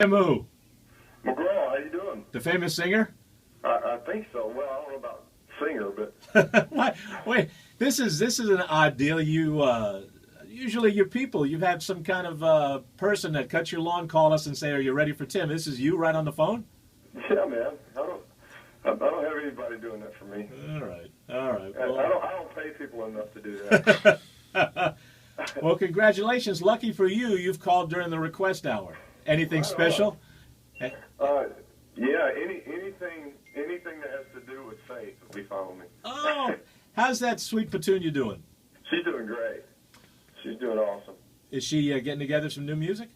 Tim who? McGraw, how you doing? The famous singer? I think so. Well, I don't know about singer, but What? Wait, this is an odd deal. Usually your people, you've had some kind of person that cuts your lawn call us and say, "Are you ready for Tim?" This is you right on the phone. yeah, man. I don't have anybody doing that for me. All right, all right. I Well, don't pay people enough to do that. well, congratulations. Lucky for you, you've called during the request hour. Anything Right special? Yeah, anything that has to do with faith will be fine with me. Oh, how's that sweet Petunia doing? She's doing great. She's doing awesome. Is she getting together some new music?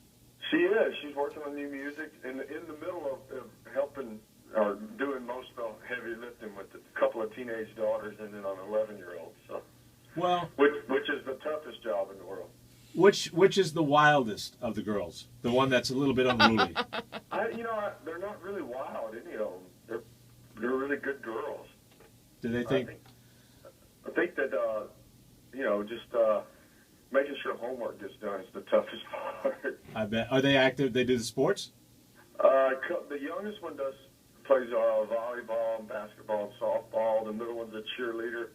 She is. She's working on new music and in the middle of helping or doing most of the heavy lifting with a couple of teenage daughters and then an 11-year-old. So, Well, which is the toughest job in the world. which is the wildest of the girls? The one that's a little bit unruly. They're not really wild, any of them. They're really good girls. Do they think? I think that just making sure homework gets done is the toughest part. I bet. Are they active? They do the sports? The youngest one plays volleyball and basketball and softball. The middle one's a cheerleader,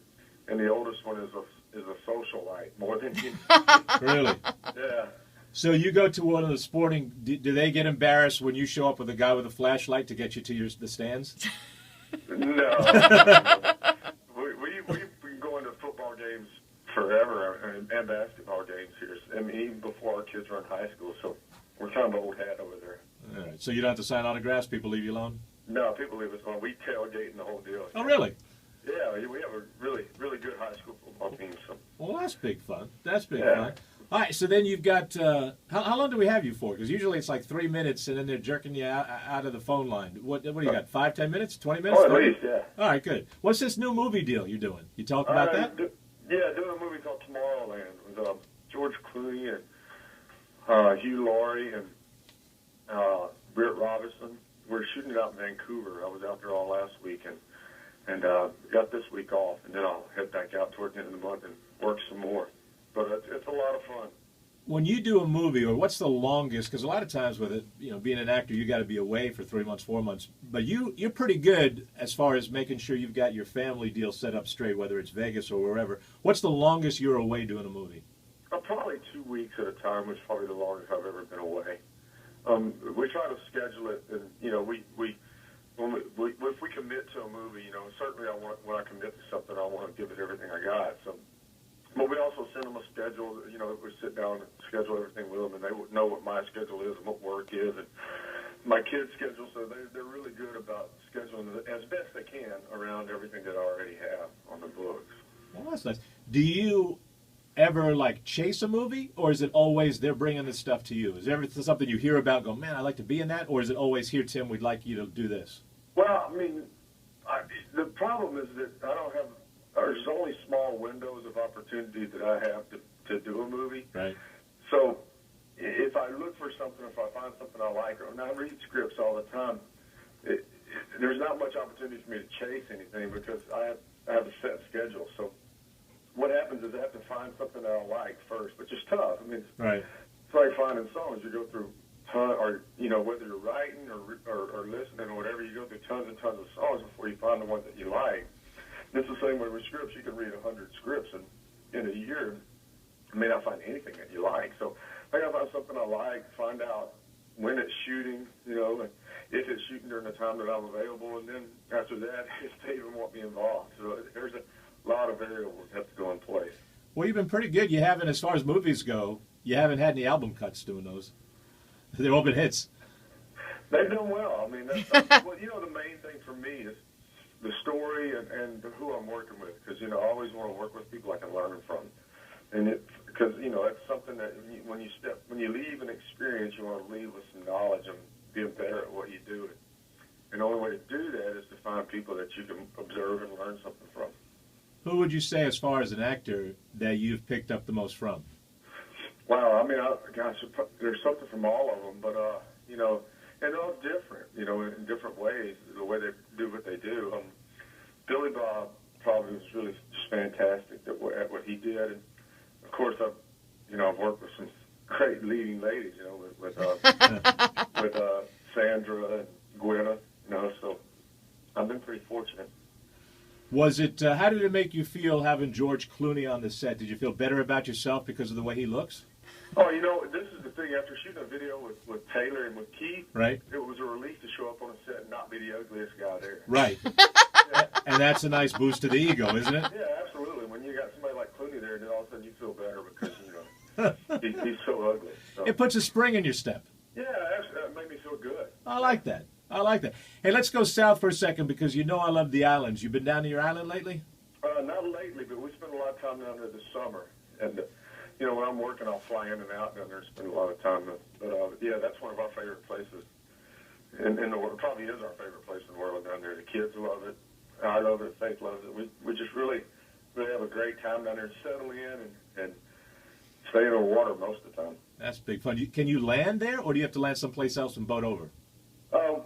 and the oldest one is a socialite more than you. Really? Yeah. So you go to one of the sporting. Do they get embarrassed when you show up with a guy with a flashlight to get you to the stands? No. We've been going to football games forever and basketball games here. I mean, even before our kids were in high school, so we're kind of old hat over there. All right. So you don't have to sign autographs. People leave you alone. No, people leave us alone. We tailgate and the whole deal. Oh, really? Yeah, we have a really, really good high school football team. So. Well, that's big fun. That's big fun. All right. So then you've got. How long do we have you for? Because usually it's like 3 minutes, and then they're jerking you out of the phone line. What do you got? 5, 10 minutes? 20 minutes? Oh, at least, yeah. All right, good. What's this new movie deal you're doing? You talk about that? Doing a movie called Tomorrowland with George Clooney and Hugh Laurie and Britt Robinson. We're shooting it out in Vancouver. I was out there all last week and got this week off, and then I'll head back out toward the end of the month and work some more. But it's a lot of fun. When you do a movie, or what's the longest? Because a lot of times with it, being an actor, you got to be away for 3 months, 4 months. But you're pretty good as far as making sure you've got your family deal set up straight, whether it's Vegas or wherever. What's the longest you're away doing a movie? Probably 2 weeks at a time, which is probably the longest I've ever been away. We try to schedule it, and if we commit to a movie, certainly when I commit to something, I want to give it everything I got. So. But we also send them a schedule. We sit down and schedule everything with them, and they know what my schedule is and what work is, and my kids' schedule. So they're really good about scheduling it as best they can around everything that I already have on the books. Well, that's nice. Do you ever chase a movie, or is it always they're bringing this stuff to you? Is there ever something you hear about, go, man, I'd like to be in that, or is it always, here, Tim, we'd like you to do this? Well, I mean, the problem is that I don't have. There's only small windows of opportunity that I have to do a movie. Right. So if I look for something, if I find something I like, and I read scripts all the time, there's not much opportunity for me to chase anything because I have a set schedule. So what happens is I have to find something that I like first, which is tough. I mean, it's like finding songs. You go through whether you're writing or listening or whatever, you go through tons and tons of songs before you find the one that you like. It's the same way with scripts. You can read 100 scripts in a year. You may not find anything that you like. So I got to find something I like, find out when it's shooting, and if it's shooting during the time that I'm available, and then after that, if they even want me involved. So there's a lot of variables that have to go in place. Well, you've been pretty good. You haven't, as far as movies go, you haven't had any album cuts doing those. They've all been hits. They've done well. I mean, the main thing for me is the story and who I'm working with, because I always want to work with people I can learn from, and because it's something that when you leave an experience, you want to leave with some knowledge and being better at what you do. And the only way to do that is to find people that you can observe and learn something from. Who would you say, as far as an actor, that you've picked up the most from? Wow, I mean, there's something from all of them, but and they're all different, in different ways, the way they do what they do. Billy Bob probably was really just fantastic at what he did, and of course I've worked with some great leading ladies, with Sandra and Gwyneth, so I've been pretty fortunate. Was it? How did it make you feel having George Clooney on the set? Did you feel better about yourself because of the way he looks? Oh, this is the thing. After shooting a video with Taylor and with Keith, right? It was a relief to show up on a set and not be the ugliest guy there. Right. Yeah. And that's a nice boost to the ego, isn't it? Yeah, absolutely. When you got somebody like Clooney there, then all of a sudden you feel better because he's so ugly. So. It puts a spring in your step. Yeah, that made me feel good. I like that. Hey, let's go south for a second because I love the islands. You been down to your island lately? Not lately, but we spend a lot of time down there this summer. And, when I'm working, I'll fly in and out down there and spend a lot of time. But yeah, that's one of our favorite places in the world. Probably is our favorite place in the world down there. The kids love it. I love it. Faith loves it. We just really have a great time down there and settle in and stay in the water most of the time. That's big fun. Can you land there, or do you have to land someplace else and boat over?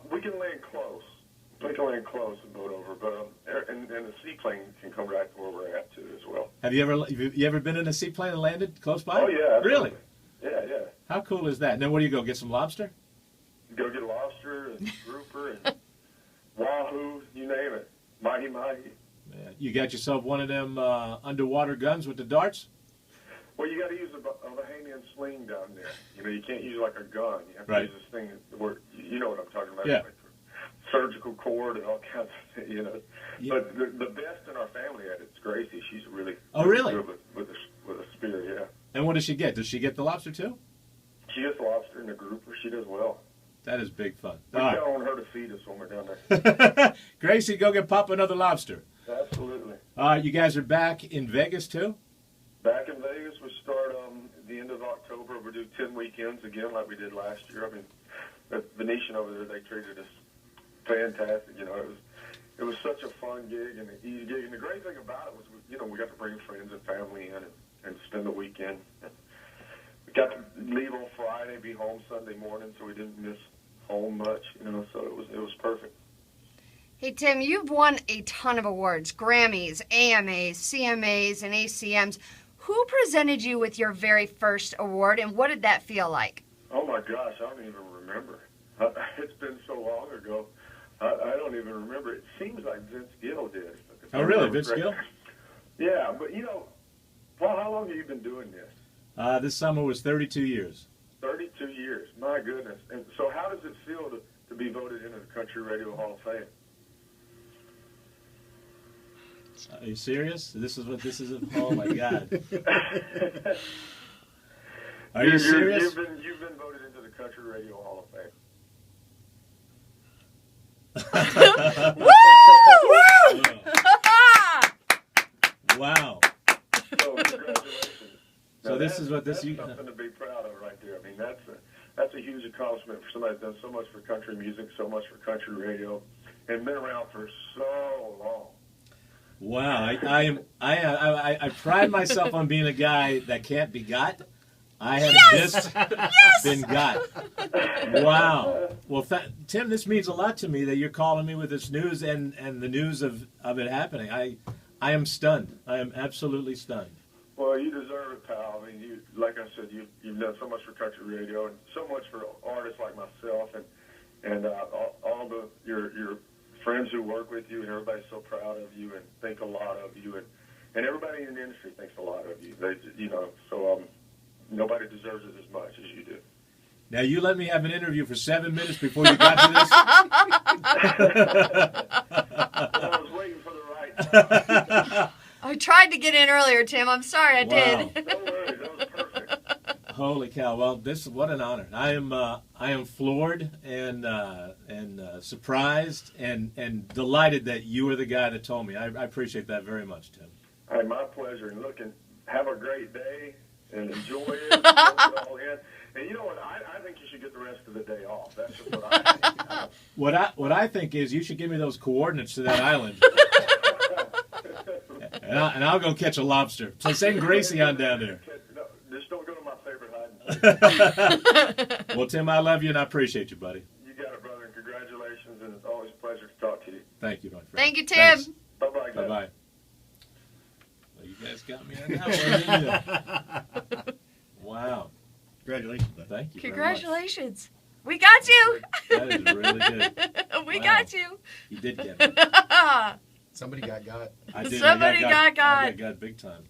We can land close. We can land close and boat over, but and the seaplane can come right to where we're at too as well. Have you ever been in a seaplane and landed close by? Oh yeah, absolutely. Really? Yeah. How cool is that? And then where do you go? Get some lobster? Go get lobster and grouper and wahoo, you name it, mahi. Yeah. You got yourself one of them underwater guns with the darts? Well, you got to use a Bahamian sling down there. You can't use like a gun. You have to right. use this thing where you know what I'm talking about. Yeah. Like surgical cord and all kinds of things, Yeah. But the best in our family at it's Gracie. She's really really good with a spear. Yeah. And what does she get? Does she get the lobster too? She gets lobster and the grouper. She does well. That is big fun. We count on her to feed us when we're down there. Gracie, go get Papa another lobster. Absolutely. You guys are back in Vegas too? Back in Vegas, we start at the end of October. We do 10 weekends again like we did last year. I mean, the Venetian over there, they treated us fantastic. It was such a fun gig and an easy gig. And the great thing about it was, we got to bring friends and family in and spend the weekend. We got to leave on Friday, be home Sunday morning, so we didn't miss home much. So it was perfect. Hey, Tim, you've won a ton of awards, Grammys, AMAs, CMAs, and ACMs. Who presented you with your very first award, and what did that feel like? Oh, my gosh, I don't even remember. It's been so long ago. I don't even remember. It seems like Vince Gill did. Oh, really? Vince Gill? Yeah, but, Paul, how long have you been doing this? This summer was 32 years. 32 years. My goodness. And so how does it feel to be voted into the Country Radio Hall of Fame? Are you serious? This is what this is? Oh, my God. Are you serious? You've been voted into the Country Radio Hall of Fame. Woo! Wow. So congratulations. So this is what this that's something to be proud of right there. I mean, that's a huge accomplishment for somebody that's done so much for country music, so much for country radio, and been around for so long. Wow, I pride myself on being a guy that can't be got. I have just been got. Wow. Well, Tim, this means a lot to me that you're calling me with this news and the news of it happening. I am stunned. I am absolutely stunned. Well, you deserve it, pal. I mean, like I said, you've done so much for country radio and so much for artists like myself and all your friends who work with you, and everybody's so proud of you and think a lot of you, and everybody in the industry thinks a lot of you. Nobody deserves it as much as you do. Now, you let me have an interview for 7 minutes before you got to this? I was waiting for the right time. I tried to get in earlier, Tim. I'm sorry I did. Don't worry, that was perfect. Holy cow! Well, what an honor. I am floored and surprised and delighted that you were the guy that told me. I appreciate that very much, Tim. Hey, my pleasure. And look, have a great day and enjoy it. Soak it all in. And you know what? I think you should get the rest of the day off. That's just what I think. What I think is you should give me those coordinates to that island. And I'll go catch a lobster. So send Gracie on down there. No, just don't go to my favorite hiding place. Well, Tim, I love you and I appreciate you, buddy. You got it, brother. And congratulations. And it's always a pleasure to talk to you. Thank you, my friend. Thank you, Tim. Thanks. Bye-bye, guys. Bye-bye. Well, you guys got me on that one, didn't you? Wow. Congratulations, bud. Thank you. Congratulations. We got you. That is really good. We Wow. got you. You did get me. Somebody got. I did. Somebody got. I got big time.